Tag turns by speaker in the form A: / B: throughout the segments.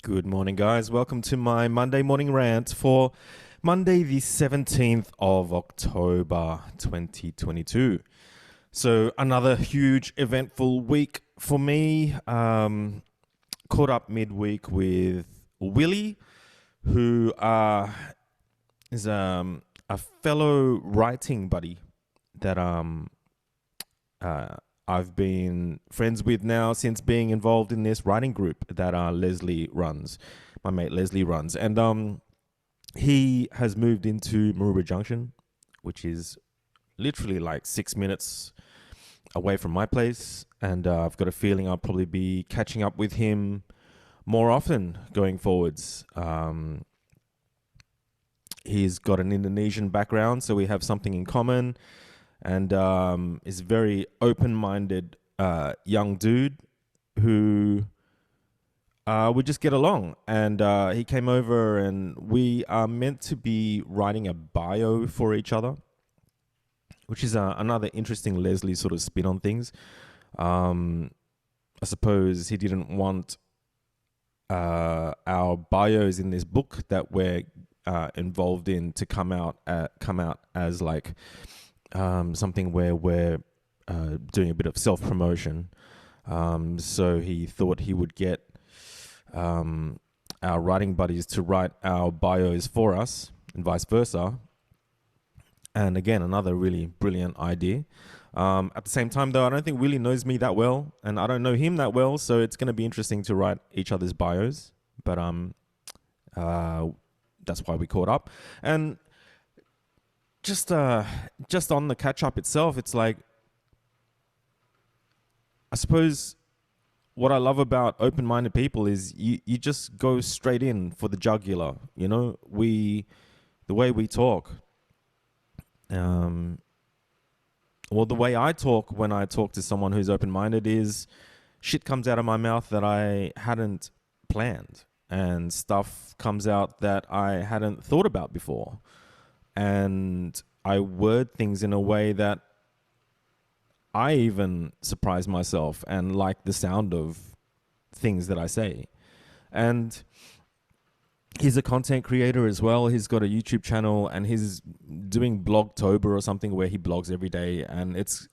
A: Good morning, guys. Welcome to my Monday morning rant for Monday, the 17th of October, 2022. So, another huge, eventful week for me. Caught up midweek with Willie, who is a fellow writing buddy that uh, I've been friends with now since being involved in this writing group that Leslie runs. My mate Leslie runs, and he has moved into Maroubra Junction, which is literally like 6 minutes away from my place. And I've got a feeling I'll probably be catching up with him more often going forwards. He's got an Indonesian background, so we have something in common, and is a very open-minded young dude who we just get along. And he came over, and we are meant to be writing a bio for each other, which is another interesting Leslie sort of spin on things. I suppose he didn't want our bios in this book that we're involved in to come out as like something where we're doing a bit of self-promotion. So he thought he would get our writing buddies to write our bios for us and vice versa. And again, another really brilliant idea. At the same time, though, I don't think Willie knows me that well, and I don't know him that well, so it's going to be interesting to write each other's bios. But that's why we caught up. And just on the catch up itself, it's like, I suppose what I love about open-minded people is you just go straight in for the jugular. You know, the way we talk, the way I talk when I talk to someone who's open-minded is shit comes out of my mouth that I hadn't planned, and stuff comes out that I hadn't thought about before. And I word things in a way that I even surprise myself and like the sound of things that I say. And he's a content creator as well. He's got a YouTube channel, and he's doing Blogtober or something where he blogs every day. And it's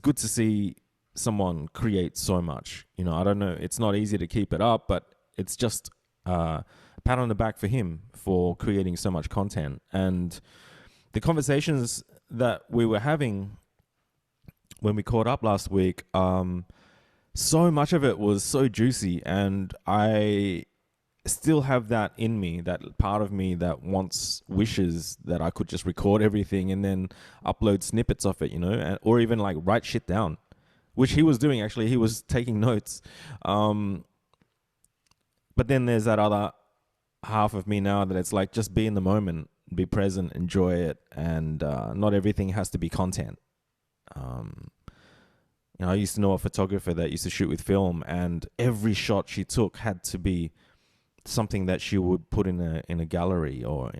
A: good to see someone create so much. You know, I don't know. It's not easy to keep it up, but it's just a pat on the back for him for creating so much content. And the conversations that we were having when we caught up last week, so much of it was so juicy, and I still have that in me, that part of me that wishes that I could just record everything and then upload snippets of it, you know, or even like write shit down, which he was doing. Actually, he was taking notes. But then there's that other half of me now that it's like, just be in the moment, be present, enjoy it, and not everything has to be content. You know, I used to know a photographer that used to shoot with film, and every shot she took had to be something that she would put in a gallery or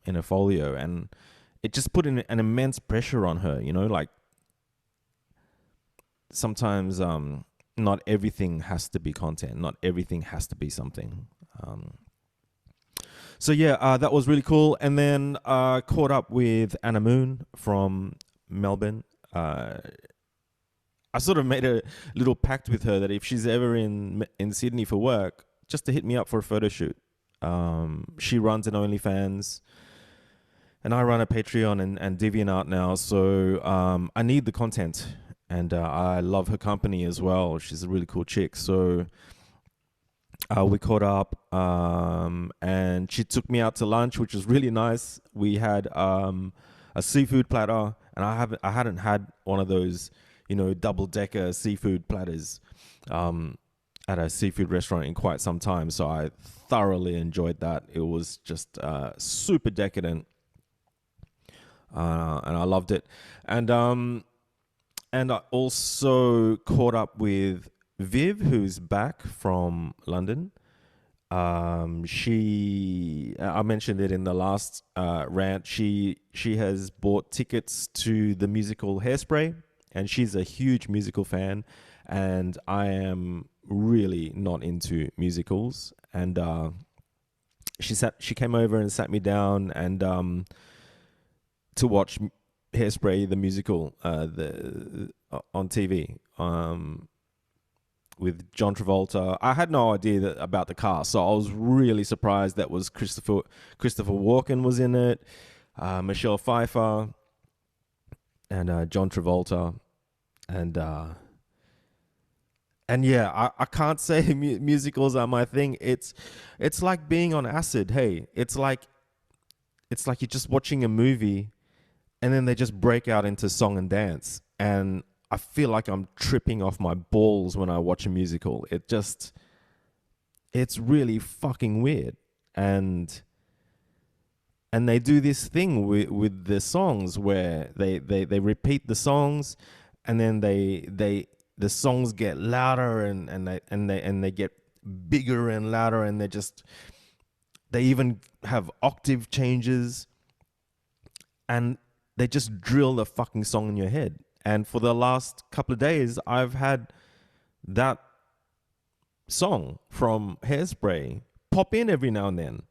A: in a folio, and it just put in an immense pressure on her. You know, like sometimes not everything has to be content, not everything has to be something. So yeah, that was really cool. And then caught up with Anna Moon from Melbourne. I sort of made a little pact with her that if she's ever in Sydney for work, just to hit me up for a photo shoot. She runs an OnlyFans, and I run a Patreon and DeviantArt now. So I need the content, and I love her company as well. She's a really cool chick. So we caught up, and she took me out to lunch, which was really nice. We had a seafood platter, and I hadn't had one of those, you know, double-decker seafood platters at a seafood restaurant in quite some time. So I thoroughly enjoyed that. It was just super decadent, and I loved it. And I also caught up with Viv, who's back from London. I mentioned it in the last rant. She has bought tickets to the musical Hairspray, and she's a huge musical fan, and I am really not into musicals, and she came over and sat me down and to watch Hairspray the musical on TV with John Travolta. I had no idea about the cast, so I was really surprised that was Christopher Walken was in it, Michelle Pfeiffer, and John Travolta, and yeah, I can't say musicals are my thing. It's like being on acid. Hey, it's like you're just watching a movie, and then they just break out into song and dance, and I feel like I'm tripping off my balls when I watch a musical. It's really fucking weird, and they do this thing with the songs where they repeat the songs, and then the songs get louder and they get bigger and louder, and they even have octave changes, and they just drill the fucking song in your head. And for the last couple of days, I've had that song from Hairspray pop in every now and then,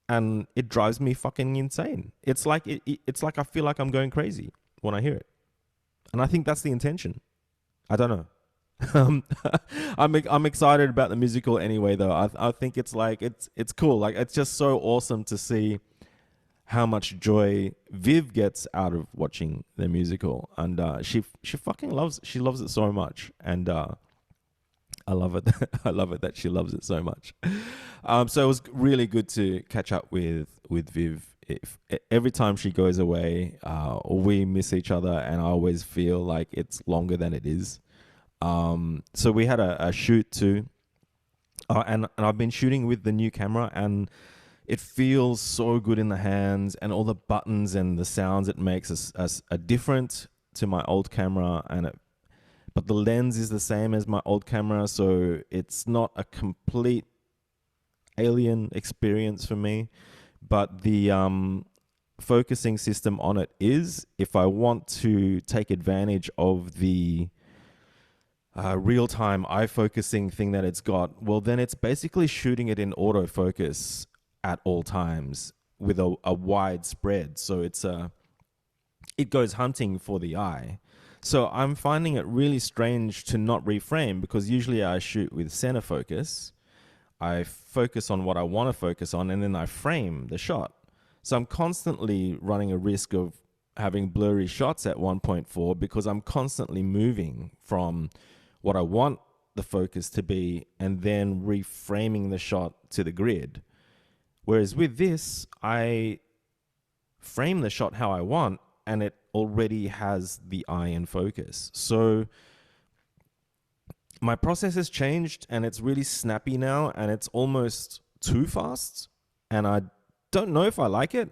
A: and it drives me fucking insane. It's like it's like I feel like I'm going crazy when I hear it, and I think that's the intention. I don't know. I'm excited about the musical anyway, though. I think it's like it's cool. Like, it's just so awesome to see how much joy Viv gets out of watching the musical, and she fucking loves it so much, and I love it. I love it that she loves it so much. So it was really good to catch up with Viv. Every time she goes away, we miss each other, and I always feel like it's longer than it is. So we had a shoot too, and I've been shooting with the new camera, and it feels so good in the hands, and all the buttons and the sounds it makes are different to my old camera, but the lens is the same as my old camera, so it's not a complete alien experience for me. But the focusing system on it is, if I want to take advantage of the real-time eye focusing thing that it's got, well, then it's basically shooting it in autofocus at all times with a wide spread. So it goes hunting for the eye. So I'm finding it really strange to not reframe, because usually I shoot with center focus. I focus on what I want to focus on, and then I frame the shot. So I'm constantly running a risk of having blurry shots at 1.4, because I'm constantly moving from what I want the focus to be and then reframing the shot to the grid. Whereas with this, I frame the shot how I want, and it already has the eye in focus. So my process has changed, and it's really snappy now, and it's almost too fast. And I don't know if I like it.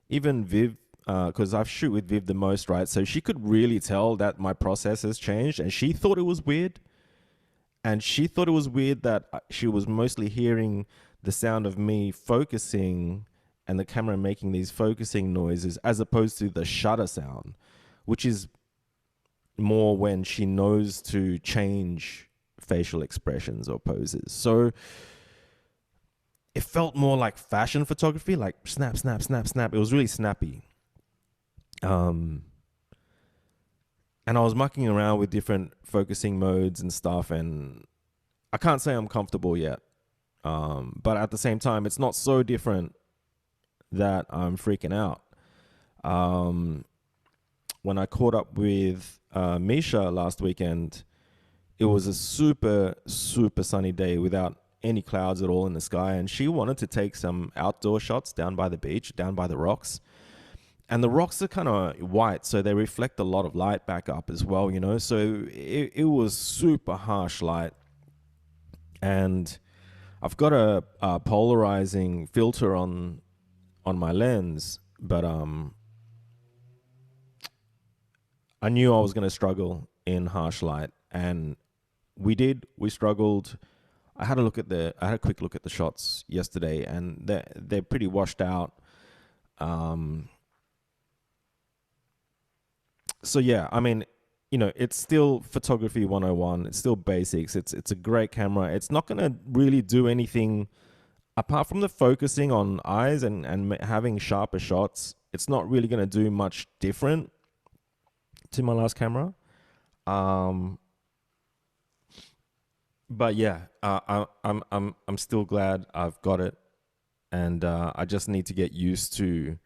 A: Even Viv, because I've shoot with Viv the most, right? So she could really tell that my process has changed, and she thought it was weird. And she thought it was weird that she was mostly hearing the sound of me focusing and the camera making these focusing noises, as opposed to the shutter sound, which is more when she knows to change facial expressions or poses. So it felt more like fashion photography, like snap, snap, snap, snap. It was really snappy. And I was mucking around with different focusing modes and stuff, and I can't say I'm comfortable yet. But at the same time, it's not so different that I'm freaking out. When I caught up with Mischa last weekend, it was a super, super sunny day without any clouds at all in the sky, and she wanted to take some outdoor shots down by the beach, down by the rocks. And the rocks are kind of white, so they reflect a lot of light back up as well, you know? So it was super harsh light. And I've got a polarizing filter on my lens, but I knew I was going to struggle in harsh light, and we struggled. I had a quick look at the shots yesterday, and they're pretty washed out. So yeah, I mean, it's still photography 101. It's still basics. It's a great camera. It's not going to really do anything apart from the focusing on eyes and having sharper shots. It's not really going to do much different to my last camera. Um, but yeah, I'm still glad I've got it, and I just need to get used to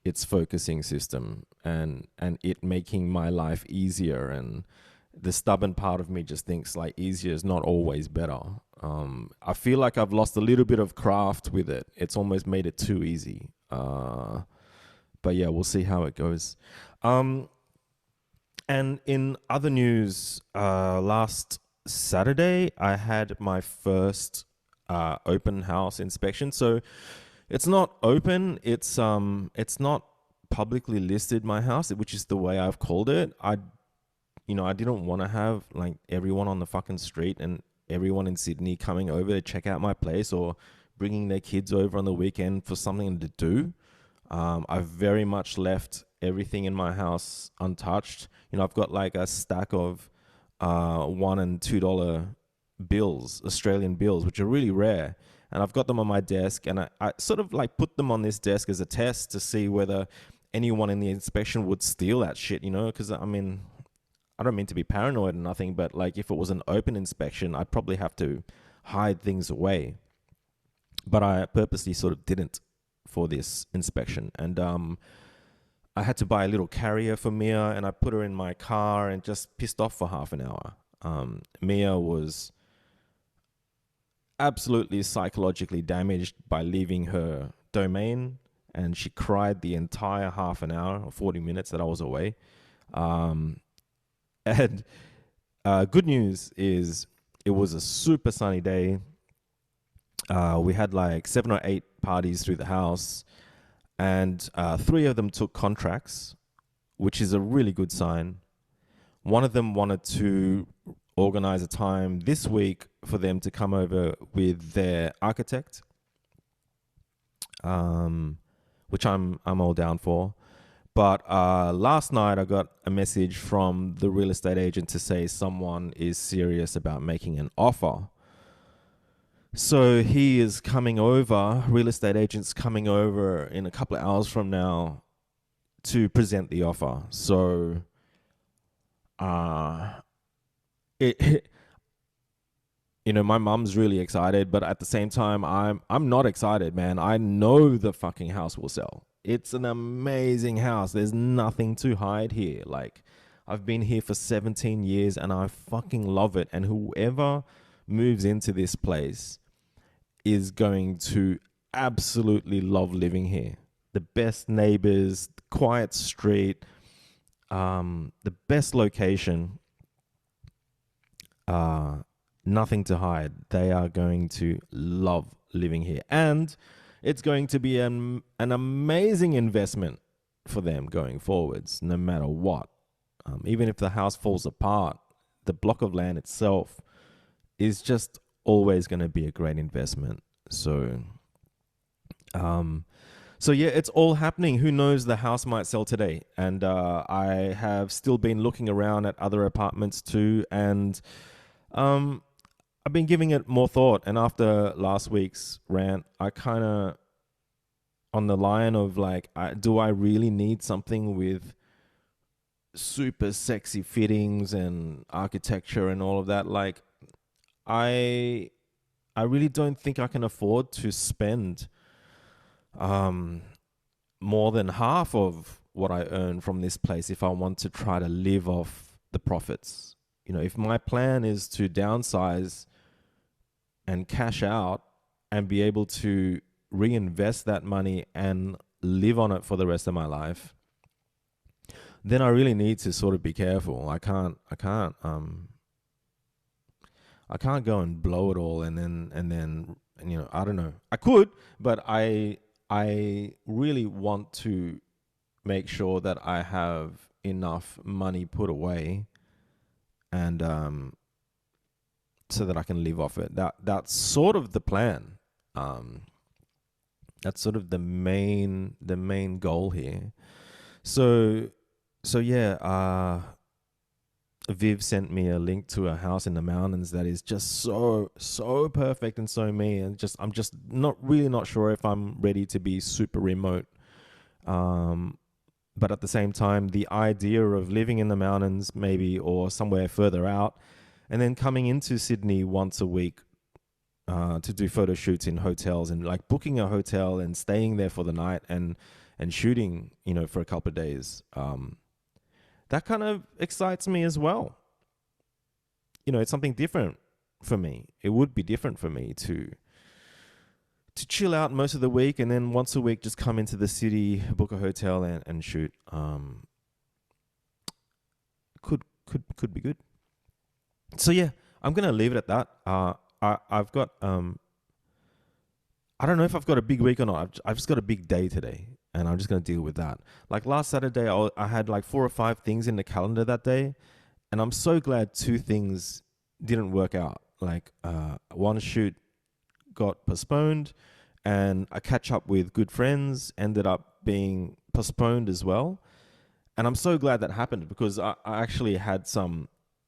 A: its focusing system and it making my life easier. And the stubborn part of me just thinks like easier is not always better. I feel like I've lost a little bit of craft with it. It's almost made it too easy. But yeah, we'll see how it goes. Um, and in other news, last Saturday I had my first open house inspection. So it's not open. It's not publicly listed, my house, which is the way I've called it. I didn't want to have like everyone on the fucking street and everyone in Sydney coming over to check out my place or bringing their kids over on the weekend for something to do. I've very much left everything in my house untouched. I've got like a stack of $1 and $2 bills, Australian bills, which are really rare. And I've got them on my desk, and I sort of like put them on this desk as a test to see whether anyone in the inspection would steal that shit, because I mean, I don't mean to be paranoid or nothing, but like if it was an open inspection, I'd probably have to hide things away. But I purposely sort of didn't for this inspection. And I had to buy a little carrier for Mia, and I put her in my car and just pissed off for half an hour. Mia was absolutely psychologically damaged by leaving her domain, and she cried the entire half an hour or 40 minutes that I was away. And good news is it was a super sunny day. We had like 7 or 8 parties through the house, and 3 of them took contracts, which is a really good sign. One of them wanted to organize a time this week for them to come over with their architect, which I'm all down for. But last night I got a message from the real estate agent to say someone is serious about making an offer. So he is coming over, real estate agent's coming over in a couple of hours from now to present the offer. So it my mum's really excited, but at the same time, I'm not excited, man. I know the fucking house will sell. It's an amazing house. There's nothing to hide here. Like, I've been here for 17 years and I fucking love it. And whoever moves into this place is going to absolutely love living here. The best neighbors, quiet street, the best location. Nothing to hide. They are going to love living here. And it's going to be an amazing investment for them going forwards, no matter what. Even if the house falls apart, the block of land itself is just always going to be a great investment. So yeah, it's all happening. Who knows, the house might sell today. And I have still been looking around at other apartments too. And I've been giving it more thought, and after last week's rant, I kind of on the line of like, do I really need something with super sexy fittings and architecture and all of that? Like, I really don't think I can afford to spend more than half of what I earn from this place if I want to try to live off the profits. If my plan is to downsize and cash out and be able to reinvest that money and live on it for the rest of my life, then I really need to sort of be careful. I can't go and blow it all and then I don't know. I could, but I really want to make sure that I have enough money put away and so that I can live off it. That's sort of the plan. That's sort of the main goal here. So yeah. Viv sent me a link to a house in the mountains that is just so perfect and so me, and just I'm just not sure if I'm ready to be super remote. Um, but at the same time, the idea of living in the mountains maybe or somewhere further out, and then coming into Sydney once a week to do photo shoots in hotels, and like booking a hotel and staying there for the night and shooting, for a couple of days. That kind of excites me as well. It's something different for me. It would be different for me to chill out most of the week, and then once a week just come into the city, book a hotel, and shoot. Could be good. So yeah, I'm gonna leave it at that. I've got I don't know if I've got a big week or not. I've just got a big day today, and I'm just gonna deal with that. Like last Saturday, I had like 4 or 5 things in the calendar that day, and I'm so glad 2 things didn't work out. Like one shoot got postponed, and a catch up with good friends ended up being postponed as well. And I'm so glad that happened, because I actually had some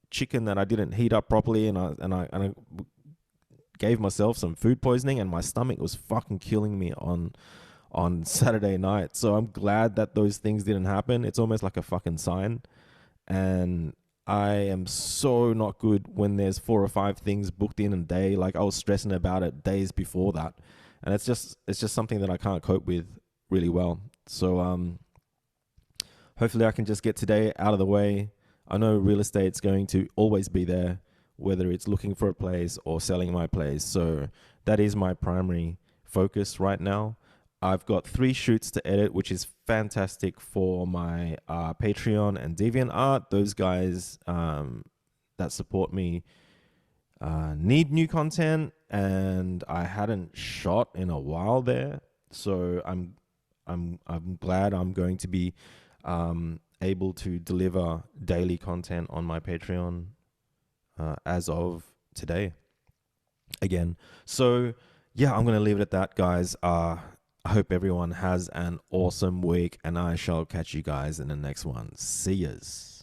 A: chicken that I didn't heat up properly, and I gave myself some food poisoning, and my stomach was fucking killing me on Saturday night. So I'm glad that those things didn't happen. It's almost like a fucking sign. And I am so not good when there's 4 or 5 things booked in a day. Like I was stressing about it days before that. And it's just something that I can't cope with really well. So hopefully I can just get today out of the way. I know real estate's going to always be there, whether it's looking for a place or selling my place. So that is my primary focus right now. I've got 3 shoots to edit, which is fantastic for my Patreon and DeviantArt. Those guys that support me need new content, and I hadn't shot in a while there. So I'm glad I'm going to be able to deliver daily content on my Patreon as of today again. So yeah, I'm going to leave it at that, guys. I hope everyone has an awesome week, and I shall catch you guys in the next one. See yas.